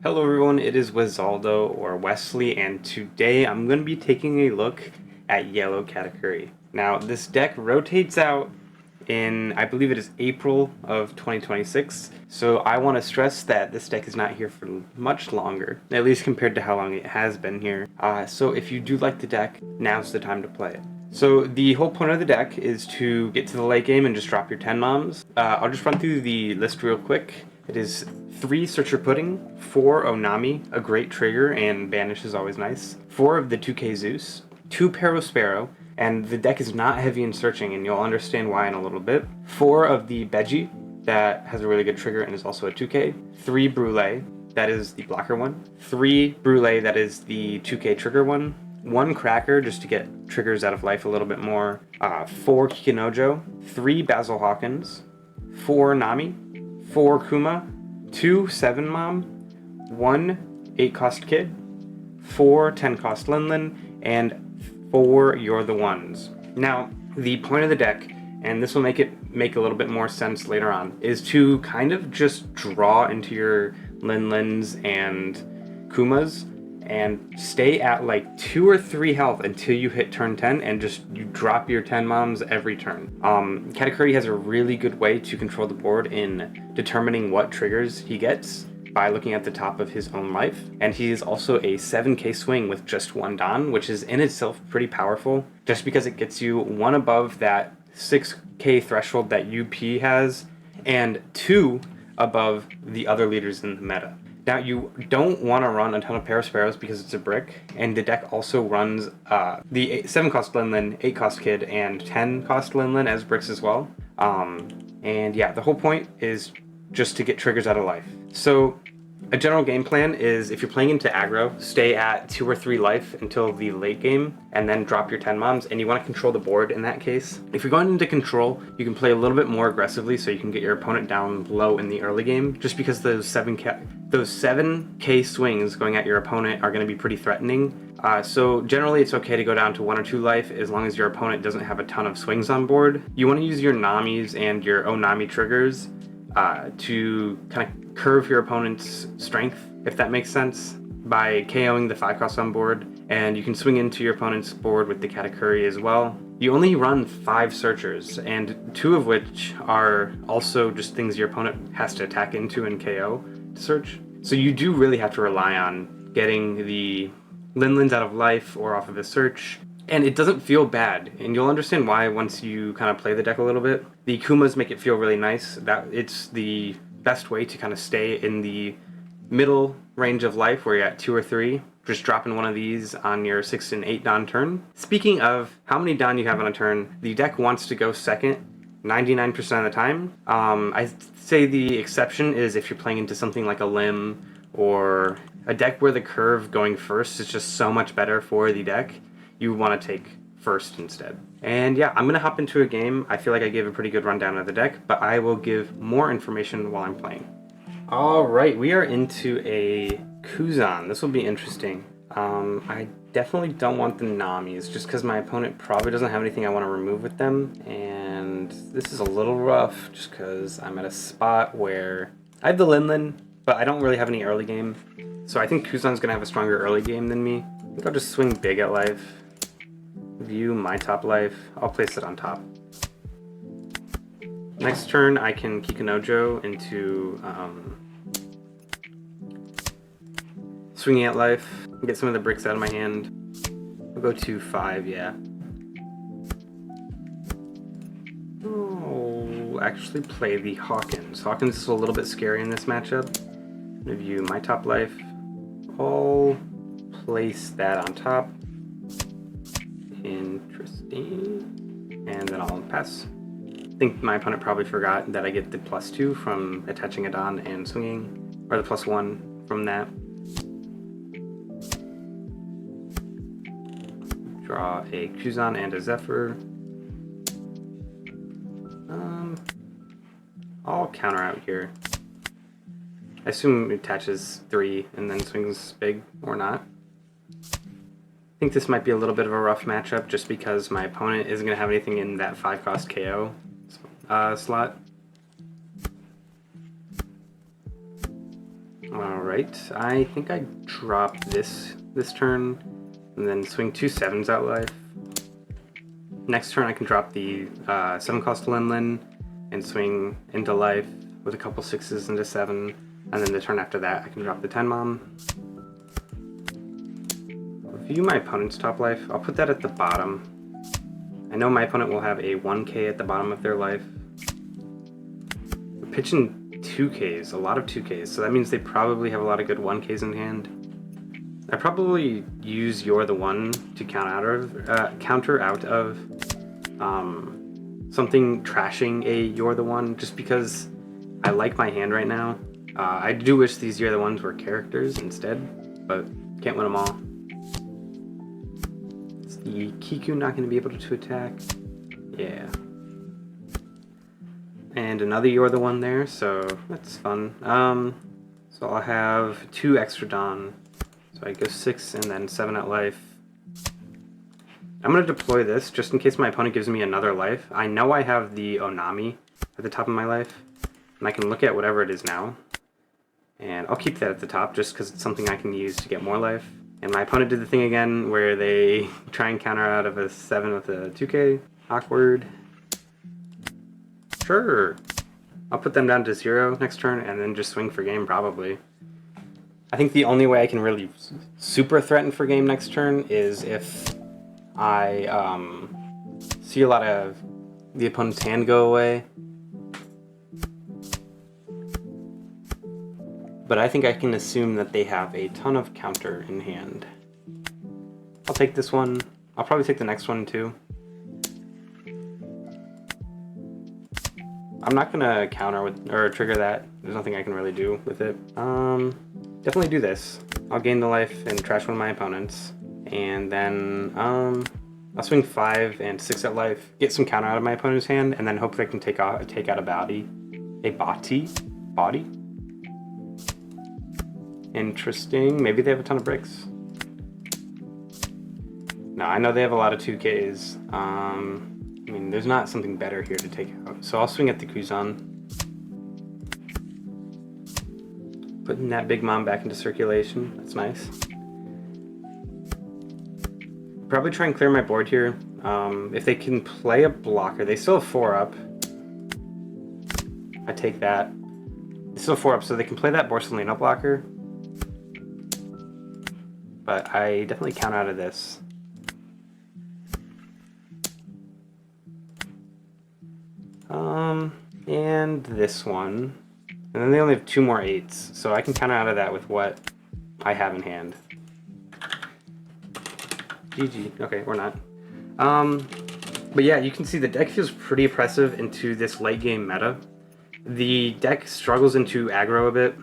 Hello everyone, it is Wizaldo or Wesley, and today I'm going to be taking a look at yellow Katakuri. Now, this deck rotates out in, I believe it is April of 2026, so I want to stress that this deck is not here for much longer, at least compared to how long it has been here. So if you do like the deck, now's the time to play it. So the whole point of the deck is to get to the late game and just drop your 10 moms. I'll just run through the list real quick. It is 3 Searcher Pudding, 4 Onami, a great trigger, and Banish is always nice, 4 of the 2K Zeus, 2 Parosparrow, and the deck is not heavy in searching, and you'll understand why in a little bit, 4 of the Beji, that has a really good trigger and is also a 2K, 3 Brule, that is the blocker one, 3 Brule, that is the 2K trigger one, 1 Cracker, just to get triggers out of life a little bit more, 4 Kikinojo, 3 Basil Hawkins, 4 Nami, 4 Kuma, 2 7 Mom, 1 8 cost Kid, 4 10 cost Linlin, and 4 You're the Ones. Now, the point of the deck, and this will make it make a little bit more sense later on, is to kind of just draw into your Linlins and Kumas and stay at like 2 or 3 health until you hit turn 10 and just you drop your 10 moms every turn. Katakuri has a really good way to control the board in determining what triggers he gets by looking at the top of his own life, and he is also a 7k swing with just 1 Don, which is in itself pretty powerful just because it gets you 1 above that 6k threshold that UP has and 2 above the other leaders in the meta. Now, you don't want to run a ton of Parasparrows because it's a brick, and the deck also runs the 7 cost Linlin, 8 cost Kid, and 10 cost Linlin as bricks as well. And yeah, the whole point is just to get triggers out of life. So a general game plan is if you're playing into aggro, stay at 2 or 3 life until the late game, and then drop your 10 moms, and you want to control the board in that case. If you're going into control, you can play a little bit more aggressively so you can get your opponent down low in the early game, just because those 7k swings going at your opponent are going to be pretty threatening. So generally it's okay to go down to 1 or 2 life as long as your opponent doesn't have a ton of swings on board. You want to use your Namis and your Onami triggers to kind of curve your opponent's strength, if that makes sense, by KOing the 5 cost on board, and you can swing into your opponent's board with the Katakuri as well. You only run 5 searchers, and 2 of which are also just things your opponent has to attack into and KO to search. So you do really have to rely on getting the Linlins out of life or off of a search, and it doesn't feel bad, and you'll understand why once you kind of play the deck a little bit. The Kumas make it feel really nice. That it's the best way to kind of stay in the middle range of life where you're at 2 or 3, just dropping one of these on your 6 and 8 Don turn. Speaking of how many Don you have on a turn, the deck wants to go second 99% of the time. I'd say the exception is if you're playing into something like a Limb or a deck where the curve going first is just so much better for the deck. You want to take first instead. And yeah, I'm going to hop into a game. I feel like I gave a pretty good rundown of the deck, but I will give more information while I'm playing. Alright, we are into a Kuzan. This will be interesting. I definitely don't want the Namis, just because my opponent probably doesn't have anything I want to remove with them, and this is a little rough, just because I'm at a spot where I have the Linlin, but I don't really have any early game, so I think Kuzan's going to have a stronger early game than me. I think I'll just swing big at life. View my top life. I'll place it on top. Next turn, I can Kikinojo into swinging at life, get some of the bricks out of my hand. I'll go to 5, yeah. Oh, actually play the Hawkins. Hawkins is a little bit scary in this matchup. I'm gonna view my top life. I'll place that on top. Interesting. And then I'll pass. I think my opponent probably forgot that I get the +2 from attaching a Don and swinging, or the +1 from that. Draw a Kuzan and a Zephyr. I'll counter out here. I assume it attaches 3 and then swings big, or not. I think this might be a little bit of a rough matchup just because my opponent isn't going to have anything in that 5 cost KO slot. Alright, I think I drop this turn, and then swing 2 7s out life. Next turn I can drop the 7-cost Lin and swing into life with a couple 6s into 7, and then the turn after that I can drop the 10 Mom. View my opponent's top life. I'll put that at the bottom. I know my opponent will have a 1k at the bottom of their life. We're pitching 2ks, a lot of 2ks, so that means they probably have a lot of good 1ks in hand. I probably use You're the One to counter out of something trashing a You're the One, just because I like my hand right now. I do wish these You're the Ones were characters instead, but can't win them all. Is the Kiku not going to be able to attack? Yeah. And another You're the One there, so that's fun. So I'll have 2 extra Dawn. So I go 6 and then 7 at life. I'm going to deploy this just in case my opponent gives me another life. I know I have the Onami at the top of my life, and I can look at whatever it is now. And I'll keep that at the top just because it's something I can use to get more life. And my opponent did the thing again where they try and counter out of a 7 with a 2k. Awkward. Sure. I'll put them down to 0 next turn and then just swing for game probably. I think the only way I can really super threaten for game next turn is if I see a lot of the opponent's hand go away. But I think I can assume that they have a ton of counter in hand. I'll take this one. I'll probably take the next one too. I'm not gonna counter with or trigger that. There's nothing I can really do with it. Definitely do this. I'll gain the life and trash one of my opponents, and then I'll swing 5 and 6 at life, get some counter out of my opponent's hand, and then hopefully I can take out a body. Body. Interesting. Maybe they have a ton of bricks. No, I know they have a lot of 2Ks. I mean, there's not something better here to take out. So I'll swing at the Kuzan. Putting that Big Mom back into circulation. That's nice. Probably try and clear my board here. If they can play a blocker, they still have 4 up. I take that. They still have 4 up, so they can play that Borsalino blocker. But I definitely count out of this. And this one. And then they only have 2 more 8s, so I can counter out of that with what I have in hand. GG. Okay, or not. But yeah, you can see the deck feels pretty oppressive into this late game meta. The deck struggles into aggro a bit.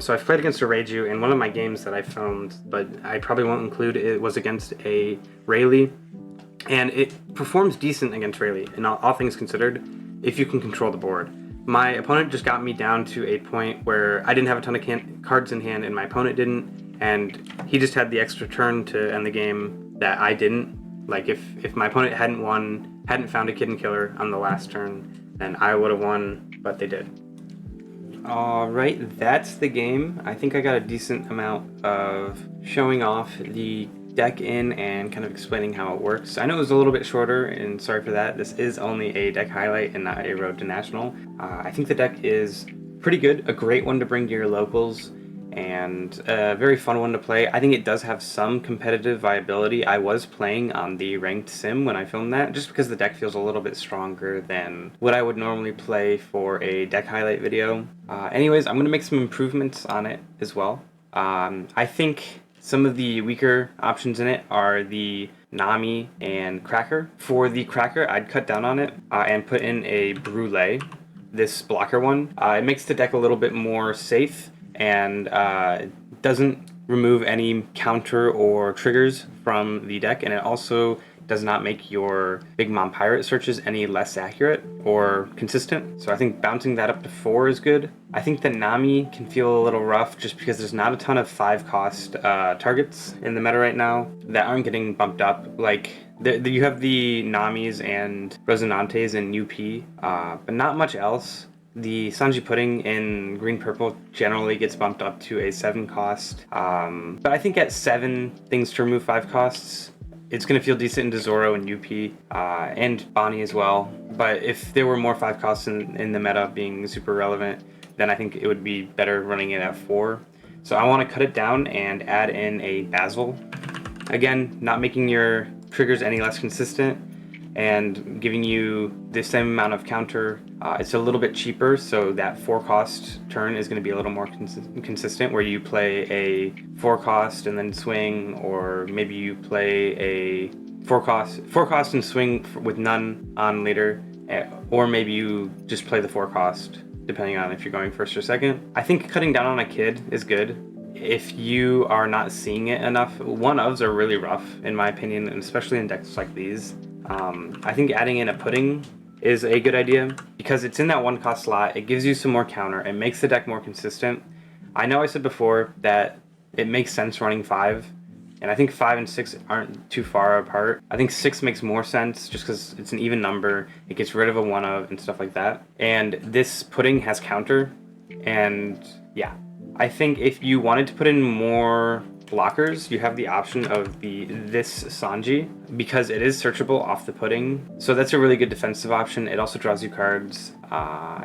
So I've played against a Reiju in one of my games that I filmed, but I probably won't include it, was against a Rayleigh. And it performs decent against Rayleigh, in all things considered, if you can control the board. My opponent just got me down to a point where I didn't have a ton of cards in hand and my opponent didn't, and he just had the extra turn to end the game that I didn't. Like if my opponent hadn't found a Kitten Killer on the last turn, then I would have won, but they did. Alright, that's the game. I think I got a decent amount of showing off the deck in and kind of explaining how it works. I know it was a little bit shorter, and sorry for that. This is only a deck highlight and not a road to national. I think the deck is pretty good, a great one to bring to your locals, and a very fun one to play. I think it does have some competitive viability. I was playing on the ranked sim when I filmed that, just because the deck feels a little bit stronger than what I would normally play for a deck highlight video. Anyways, I'm going to make some improvements on it as well. I think some of the weaker options in it are the Nami and Cracker. For the Cracker, I'd cut down on it and put in a Brûlée, this blocker one. It makes the deck a little bit more safe and doesn't remove any counter or triggers from the deck, and it also does not make your Big Mom Pirate searches any less accurate or consistent. So I think bouncing that up to 4 is good. I think the Nami can feel a little rough just because there's not a ton of 5-cost targets in the meta right now that aren't getting bumped up. Like, you have the Namis and Resonantes in UP, but not much else. The Sanji pudding in green purple generally gets bumped up to a 7 cost, but I think at 7 things to remove 5 costs, it's going to feel decent into Zoro and UP, and Bonnie as well. But if there were more 5 costs in the meta being super relevant, then I think it would be better running it at 4. So I want to cut it down and add in a Basil. Again, not making your triggers any less consistent and giving you the same amount of counter. It's a little bit cheaper, so that 4 cost turn is going to be a little more consistent, where you play a 4 cost and then swing, or maybe you play a 4 cost and swing with none on later, or maybe you just play the 4 cost depending on if you're going first or second. I think cutting down on a kid is good. If you are not seeing it enough, 1-ofs are really rough in my opinion, and especially in decks like these. I think adding in a pudding is a good idea because it's in that 1 cost slot. It gives you some more counter. It makes the deck more consistent. I know I said before that it makes sense running 5, and I think 5 and 6 aren't too far apart. I think 6 makes more sense just because it's an even number. It gets rid of a 1-of and stuff like that. And this pudding has counter, and yeah. I think if you wanted to put in more blockers, you have the option of this Sanji, because it is searchable off the pudding. So that's a really good defensive option. It also draws you cards.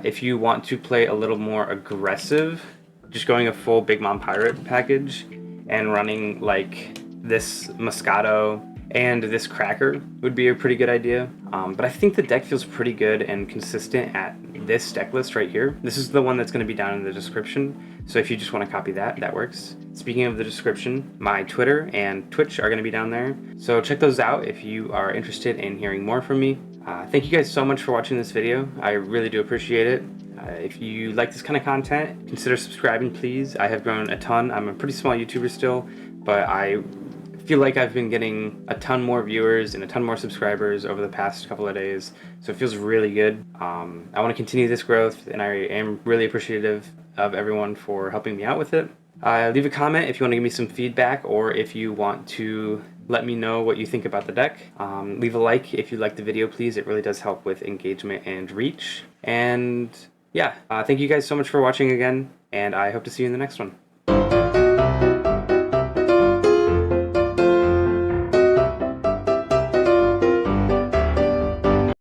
If you want to play a little more aggressive, just going a full Big Mom Pirate package and running like this Moscato and this Cracker would be a pretty good idea. But I think the deck feels pretty good and consistent at this deck list right here. This is the one that's going to be down in the description. So if you just want to copy that, that works. Speaking of the description, my Twitter and Twitch are going to be down there. So check those out if you are interested in hearing more from me. Thank you guys so much for watching this video. I really do appreciate it. If you like this kind of content, consider subscribing, please. I have grown a ton. I'm a pretty small YouTuber still, but I feel like I've been getting a ton more viewers and a ton more subscribers over the past couple of days, so it feels really good. I want to continue this growth, and I am really appreciative of everyone for helping me out with it. Leave a comment if you want to give me some feedback, or if you want to let me know what you think about the deck. Leave a like if you like the video, please. It really does help with engagement and reach. And yeah, thank you guys so much for watching again, and I hope to see you in the next one.